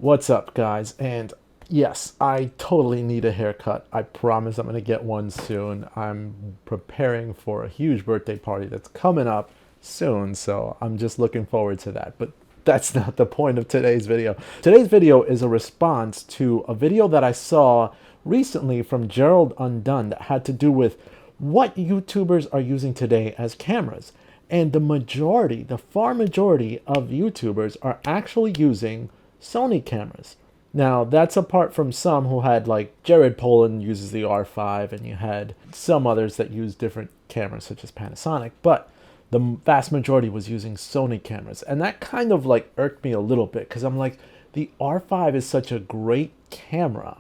What's up, guys? And yes, I totally need a haircut. I promise I'm going to get one soon. I'm preparing for a huge birthday party that's coming up soon, so I'm just looking forward to that. But that's not the point of today's video. Today's video is a response to a video that I saw recently from Gerald Undone that had to do with what YouTubers are using today as cameras. And the majority, the far majority of YouTubers are actually using Sony cameras. Now, that's apart from some who had, like, Jared Poland uses the R5, and you had some others that use different cameras, such as Panasonic, but the vast majority was using Sony cameras. And that kind of, like, irked me a little bit, because I'm like, the R5 is such a great camera.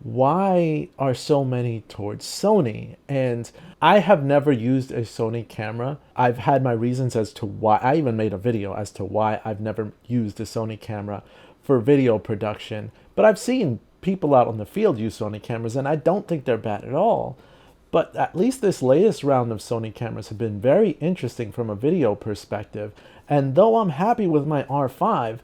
Why are so many towards Sony? And I have never used a Sony camera. I've had my reasons as to why. I even made a video as to why I've never used a Sony camera for video production. But I've seen people out on the field use Sony cameras, and I don't think they're bad at all. But at least this latest round of Sony cameras have been very interesting from a video perspective. And though I'm happy with my R5,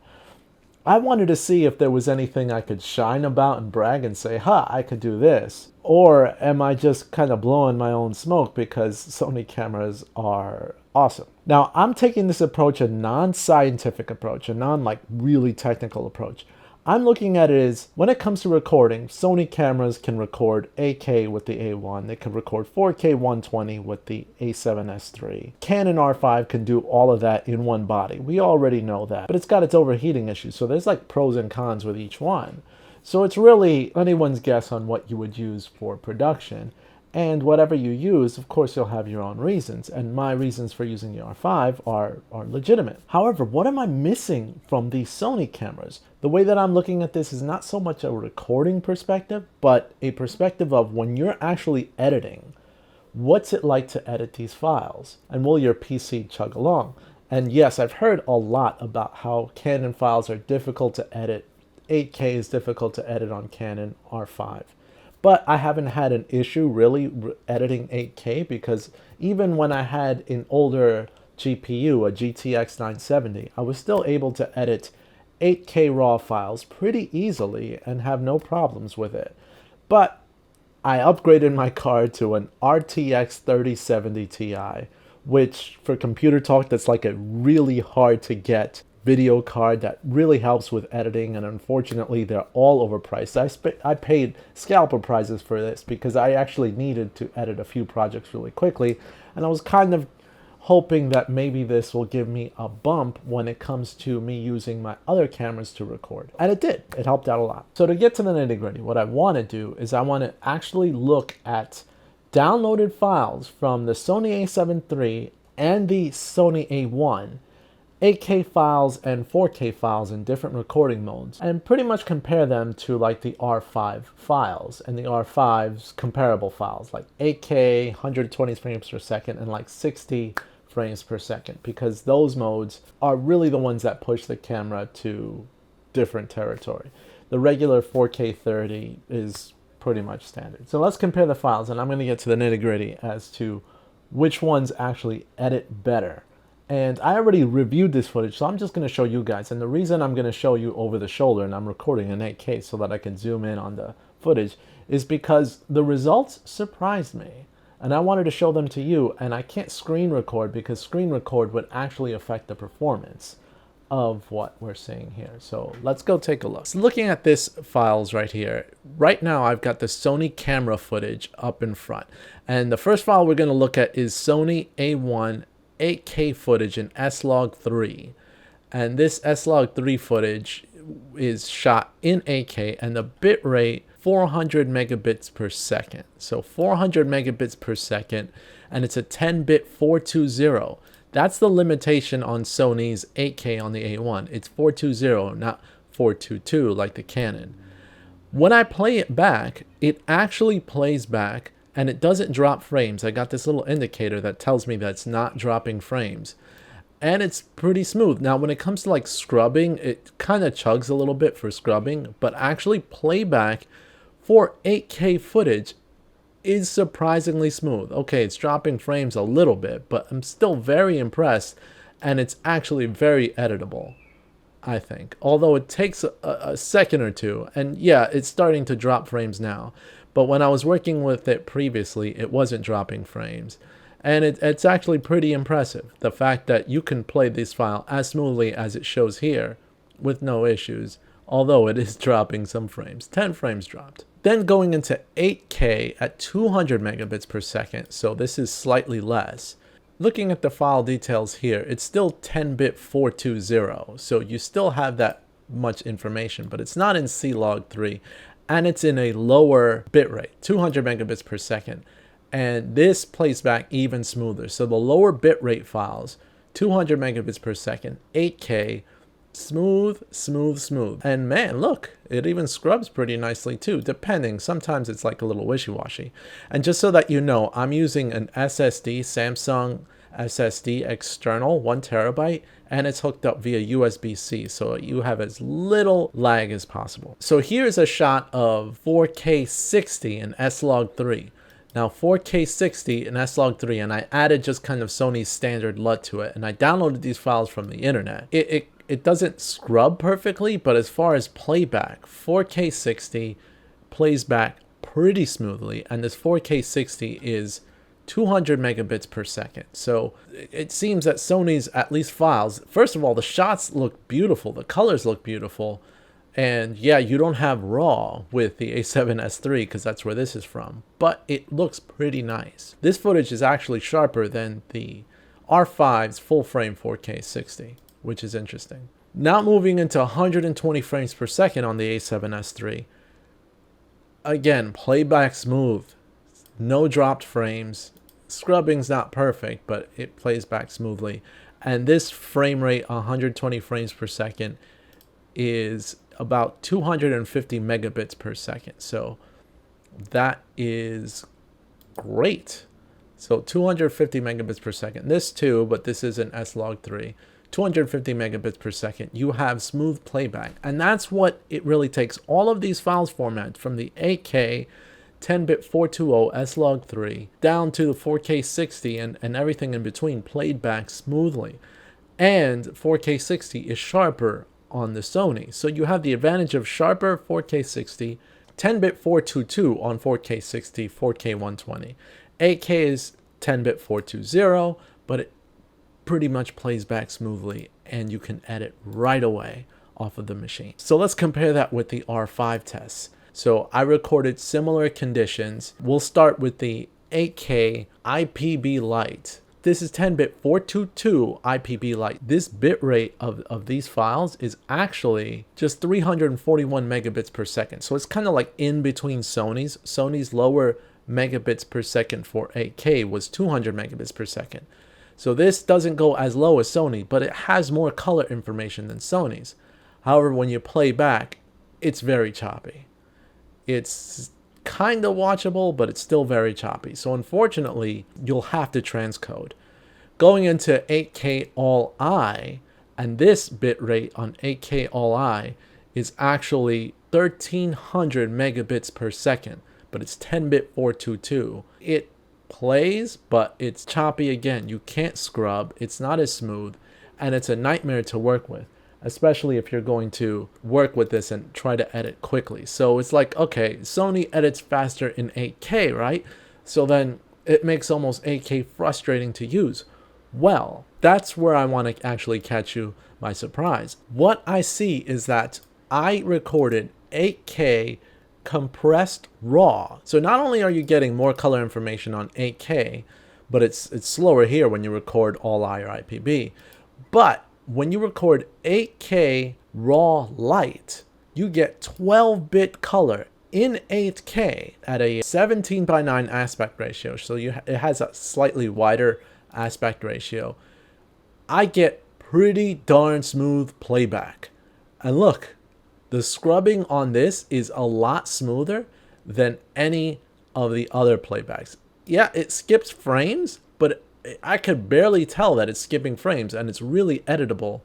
I wanted to see if there was anything I could shine about and brag and say, ha, I could do this. Or am I just kind of blowing my own smoke because Sony cameras are awesome? Now, I'm taking this approach, a non-scientific approach, a non-like really technical approach. I'm looking at it as, when it comes to recording, Sony cameras can record 8K with the A1. They can record 4K 120 with the A7S III. Canon R5 can do all of that in one body. We already know that. But it's got its overheating issues, so there's like pros and cons with each one. So it's really anyone's guess on what you would use for production. And whatever you use, of course, you'll have your own reasons. And my reasons for using the R5 are legitimate. However, what am I missing from these Sony cameras? The way that I'm looking at this is not so much a recording perspective, but a perspective of when you're actually editing, what's it like to edit these files? And will your PC chug along? And yes, I've heard a lot about how Canon files are difficult to edit. 8K is difficult to edit on Canon R5. But I haven't had an issue really editing 8K, because even when I had an older GPU, a GTX 970, I was still able to edit 8K RAW files pretty easily and have no problems with it. But I upgraded my card to an RTX 3070 Ti, which for computer talk, that's like a really hard to get video card that really helps with editing, and unfortunately they're all overpriced. I paid scalper prices for this because I actually needed to edit a few projects really quickly, and I was kind of hoping that maybe this will give me a bump when it comes to me using my other cameras to record. And it did. It helped out a lot. So to get to the nitty-gritty, what I want to do is I want to actually look at downloaded files from the Sony a7 III and the Sony a1, 8K files and 4K files in different recording modes, and pretty much compare them to like the R5 files and the R5's comparable files, like 8K, 120 frames per second, and like 60 frames per second, because those modes are really the ones that push the camera to different territory. The regular 4K 30 is pretty much standard. So let's compare the files, and I'm going to get to the nitty-gritty as to which ones actually edit better. And I already reviewed this footage, so I'm just going to show you guys. And the reason I'm going to show you over the shoulder and I'm recording in 8K so that I can zoom in on the footage is because the results surprised me. And I wanted to show them to you, and I can't screen record because screen record would actually affect the performance of what we're seeing here. So let's go take a look. So looking at this files right here, right now I've got the Sony camera footage up in front. And the first file we're going to look at is Sony A1 8K footage in S-Log3, and this S-Log3 footage is shot in 8K, and the bit rate 400 megabits per second. So 400 megabits per second, and it's a 10-bit 420. That's the limitation on Sony's 8K on the A1. It's 420, not 422 like the Canon. When I play it back, it actually plays back, and it doesn't drop frames. I got this little indicator that tells me that it's not dropping frames. And it's pretty smooth. Now, when it comes to like scrubbing, it kind of chugs a little bit for scrubbing, but actually playback for 8K footage is surprisingly smooth. Okay, it's dropping frames a little bit, but I'm still very impressed, and it's actually very editable. I think. Although it takes a second or two. And yeah, it's starting to drop frames now. But when I was working with it previously, it wasn't dropping frames. And it's actually pretty impressive. The fact that you can play this file as smoothly as it shows here with no issues. Although it is dropping some frames. 10 frames dropped. Then going into 8K at 200 megabits per second. So this is slightly less. Looking at the file details here, it's still 10-bit 420, so you still have that much information, but it's not in C-Log3, and it's in a lower bitrate, 200 megabits per second, and this plays back even smoother. So the lower bitrate files, 200 megabits per second, 8K, smooth, smooth, smooth. And man, look, it even scrubs pretty nicely too, depending. Sometimes it's like a little wishy-washy. And just so that you know, I'm using an SSD, Samsung SSD external, 1 terabyte, and it's hooked up via USB-C, so you have as little lag as possible. So here's a shot of 4K 60 in S-Log3. Now 4K 60 in S-Log3, and I added just kind of Sony's standard LUT to it, and I downloaded these files from the internet. It doesn't scrub perfectly, but as far as playback, 4K 60 plays back pretty smoothly, and this 4K 60 is 200 megabits per second. So it seems that Sony's, at least files, first of all, the shots look beautiful, the colors look beautiful, and yeah, you don't have RAW with the A7S III because that's where this is from, but it looks pretty nice. This footage is actually sharper than the R5's full frame 4K 60. Which is interesting. Now moving into 120 frames per second on the A7S III. Again, playback smooth. No dropped frames. Scrubbing's not perfect, but it plays back smoothly. And this frame rate, 120 frames per second, is about 250 megabits per second. So that is great. So 250 megabits per second. This too, but this is an S-Log3. 250 megabits per second, you have smooth playback. And that's what it really takes. All of these files formats from the 8K, 10-bit 420 S-Log3 down to the 4K 60 and everything in between played back smoothly. And 4K 60 is sharper on the Sony. So you have the advantage of sharper 4K 60, 10-bit 422 on 4K 60, 4K 120. 8K is 10-bit 420, but it pretty much plays back smoothly and you can edit right away off of the machine. So let's compare that with the R5 tests. So I recorded similar conditions. We'll start with the 8K IPB light. This is 10-bit 422 IPB light. This bitrate of these files is actually just 341 megabits per second. So it's kind of like in between Sony's. Sony's lower megabits per second for 8K was 200 megabits per second. So this doesn't go as low as Sony, but it has more color information than Sony's. However, when you play back, it's very choppy. It's kind of watchable, but it's still very choppy. So unfortunately, you'll have to transcode. Going into 8K All-I, and this bitrate on 8K All-I is actually 1300 megabits per second, but it's 10-bit 422. It plays, but it's choppy again. You can't scrub, it's not as smooth, and it's a nightmare to work with, especially if you're going to work with this and try to edit quickly. So it's like, okay, Sony edits faster in 8K, right? So then it makes almost 8K frustrating to use. Well, that's where I want to actually catch you by surprise. What I see is that I recorded 8K compressed RAW. So not only are you getting more color information on 8K, but it's slower here when you record All-I or IPB. But when you record 8K RAW light, you get 12-bit color in 8K at a 17:9 aspect ratio. So it has a slightly wider aspect ratio. I get pretty darn smooth playback. And look, the scrubbing on this is a lot smoother than any of the other playbacks. Yeah, it skips frames, but I could barely tell that it's skipping frames, and it's really editable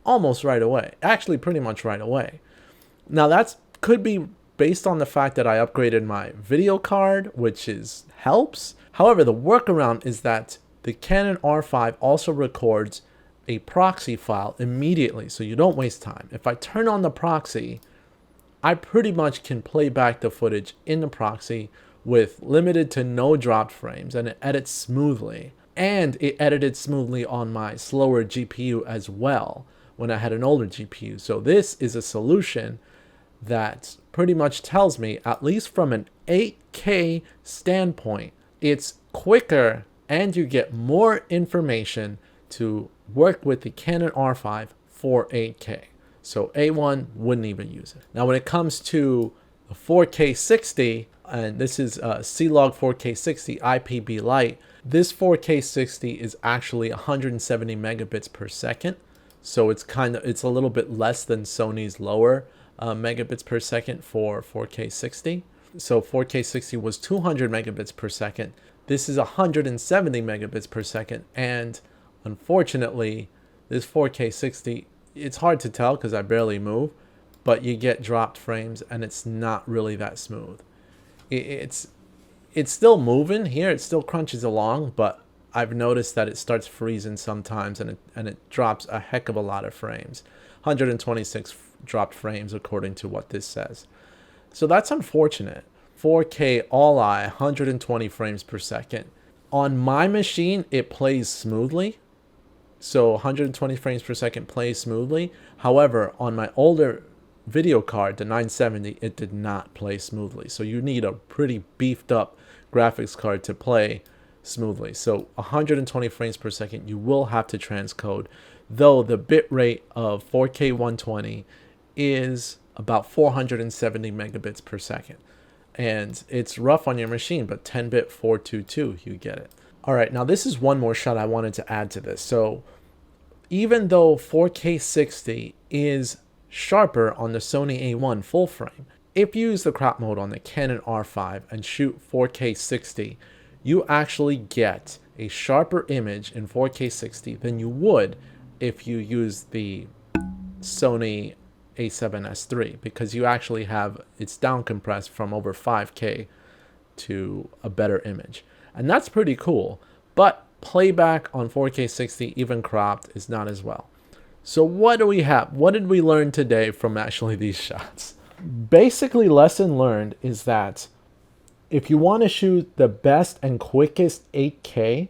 almost right away. Actually, pretty much right away. Now, that could be based on the fact that I upgraded my video card, which helps. However, the workaround is that the Canon R5 also records a proxy file immediately so you don't waste time. If I turn on the proxy, I pretty much can play back the footage in the proxy with limited to no dropped frames, and it edits smoothly. And it edited smoothly on my slower GPU as well when I had an older GPU. So this is a solution that pretty much tells me, at least from an 8K standpoint, it's quicker and you get more information to work with the Canon R5 for 8K. So A1 wouldn't even use it. Now when it comes to the 4K 60, and this is C-Log 4K 60 IPB Lite, this 4K 60 is actually 170 megabits per second. So it's a little bit less than Sony's lower megabits per second for 4K 60. So 4K 60 was 200 megabits per second. This is 170 megabits per second. And unfortunately, this 4K 60, it's hard to tell because I barely move, but you get dropped frames and it's not really that smooth. It's still moving here. It still crunches along, but I've noticed that it starts freezing sometimes and it drops a heck of a lot of frames. 126 dropped frames according to what this says. So that's unfortunate. 4K all-eye, 120 frames per second. On my machine, it plays smoothly. So 120 frames per second plays smoothly. However, on my older video card, the 970, it did not play smoothly. So you need a pretty beefed up graphics card to play smoothly. So 120 frames per second, you will have to transcode, though the bit rate of 4K 120 is about 470 megabits per second. And it's rough on your machine, but 10-bit 422, you get it. All right, now this is one more shot I wanted to add to this. So even though 4K 60 is sharper on the Sony A1 full frame, if you use the crop mode on the Canon R5 and shoot 4K 60, you actually get a sharper image in 4K 60 than you would if you use the Sony A7S III, because you actually have, it's down compressed from over 5K to a better image. And that's pretty cool, but playback on 4K 60, even cropped, is not as well. So what do we have? What did we learn today from actually these shots? Basically, lesson learned is that if you want to shoot the best and quickest 8K,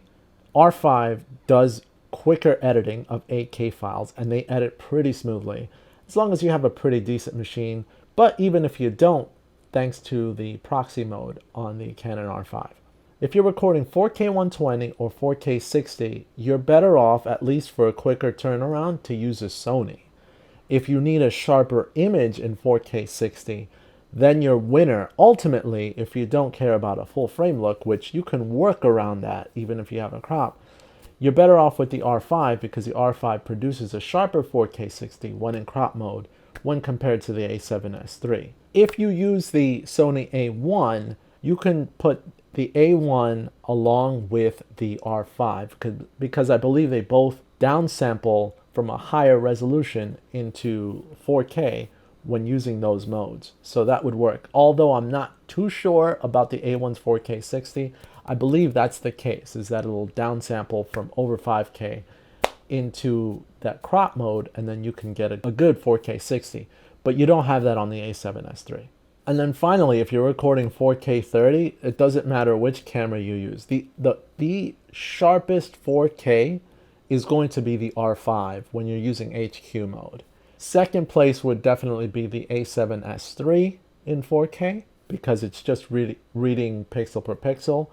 R5 does quicker editing of 8K files, and they edit pretty smoothly, as long as you have a pretty decent machine. But even if you don't, thanks to the proxy mode on the Canon R5. If you're recording 4K 120 or 4K 60, you're better off, at least for a quicker turnaround, to use a Sony. If you need a sharper image in 4K 60, then your winner, ultimately, if you don't care about a full frame look, which you can work around that even if you have a crop, you're better off with the R5, because the R5 produces a sharper 4K 60 when in crop mode when compared to the A7S III. If you use the Sony A1, you can put the A1 along with the R5 because I believe they both downsample from a higher resolution into 4K when using those modes. So that would work. Although I'm not too sure about the A1's 4K 60, I believe that's the case, is that it'll downsample from over 5K into that crop mode, and then you can get a good 4K 60. But you don't have that on the A7S III. And then finally, if you're recording 4K 30, it doesn't matter which camera you use. The sharpest 4K is going to be the R5 when you're using HQ mode. Second place would definitely be the A7S III in 4K, because it's just reading pixel per pixel.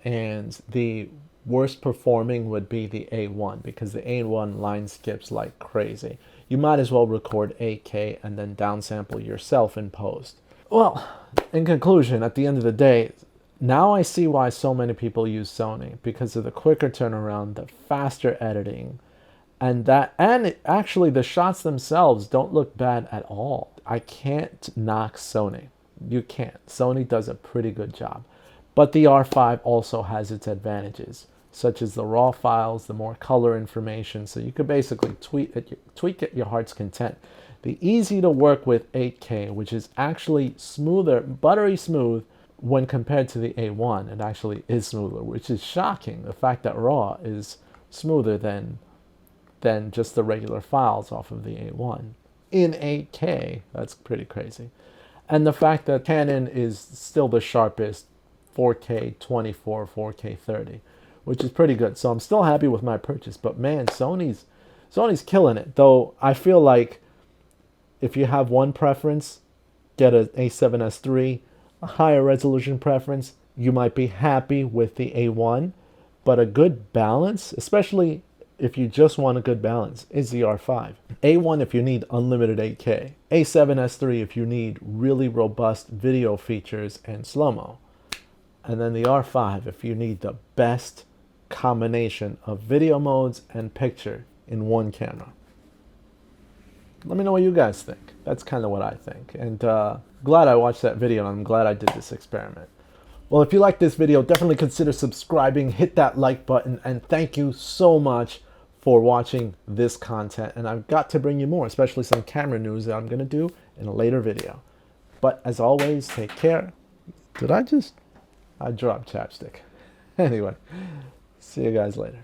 And the worst performing would be the A1, because the A1 line skips like crazy. You might as well record 8K and then downsample yourself in post. Well, in conclusion, at the end of the day, now I see why so many people use Sony, because of the quicker turnaround, the faster editing, and actually the shots themselves don't look bad at all. I can't knock Sony. You can't. Sony does a pretty good job. But the R5 also has its advantages, such as the RAW files, the more color information, so you could basically tweak at your heart's content. The easy to work with 8K, which is actually smoother, buttery smooth when compared to the A1. It actually is smoother, which is shocking. The fact that RAW is smoother than than just the regular files off of the A1 in 8K. That's pretty crazy. And the fact that Canon is still the sharpest 4K 24, 4K 30, which is pretty good. So I'm still happy with my purchase. But man, Sony's killing it. Though I feel like if you have one preference, get an A7S III, a higher resolution preference, you might be happy with the A1. But a good balance, especially if you just want a good balance, is the R5. A1 if you need unlimited 8K. A7S III if you need really robust video features and slow-mo. And then the R5 if you need the best combination of video modes and picture in one camera. Let me know what you guys think. That's kind of what I think. And glad I watched that video, and I'm glad I did this experiment. Well, if you like this video, definitely consider subscribing, hit that like button, and thank you so much for watching this content. And I've got to bring you more, especially some camera news that I'm going to do in a later video. But as always, take care. I dropped chapstick. Anyway, see you guys later.